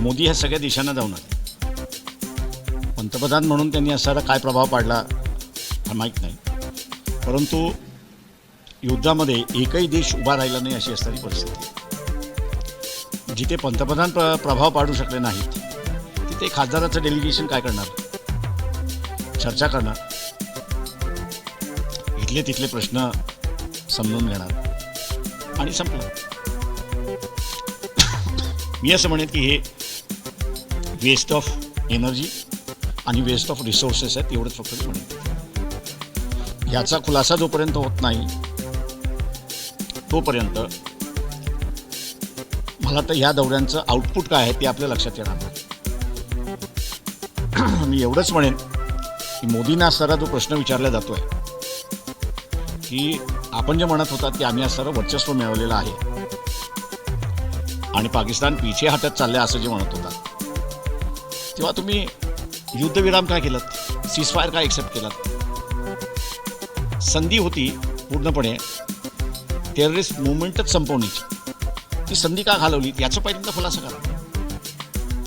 मोदी ह्या सगळ्या देशांना जाऊन आले. पंतप्रधान म्हणून त्यांनी असा काय प्रभाव पाडला हा माहीत नाही, परंतु युद्धामध्ये एकही देश उभा राहिला नाही अशी असणारी परिस्थिती. जिथे पंतप्रधान प्रभाव पाडू शकले नाहीत तिथे खासदाराचं डेलिगेशन काय करणार, चर्चा करणार, इथले तिथले प्रश्न समजून घेणार आणि संपलं. मी असं म्हणेन की हे वेस्ट ऑफ एनर्जी आणि वेस्ट ऑफ रिसोर्सेस आहेत, एवढंच फक्त मी म्हणेन. याचा खुलासा जोपर्यंत होत नाही तोपर्यंत मला तर ह्या दौऱ्यांचं आउटपुट काय आहे ते आपल्या लक्षात येणार नाही. मी एवढंच म्हणेन की मोदींना असणारा जो प्रश्न विचारला जातो आहे की आपण जे म्हणत होतात की आम्ही असणारं वर्चस्व मिळवलेलं आहे आणि पाकिस्तान पिछे हटत चाललं असं जे म्हणत होता, तेव्हा तुम्ही युद्धविराम काय केलं, सीजफायर काय एक्सेप्ट केलात? संधी होती पूर्णपणे टेररिस्ट मुवमेंटच संपवण्याची, ती संधी का घालवली याचा पहिल्यांदा खुलासा करा.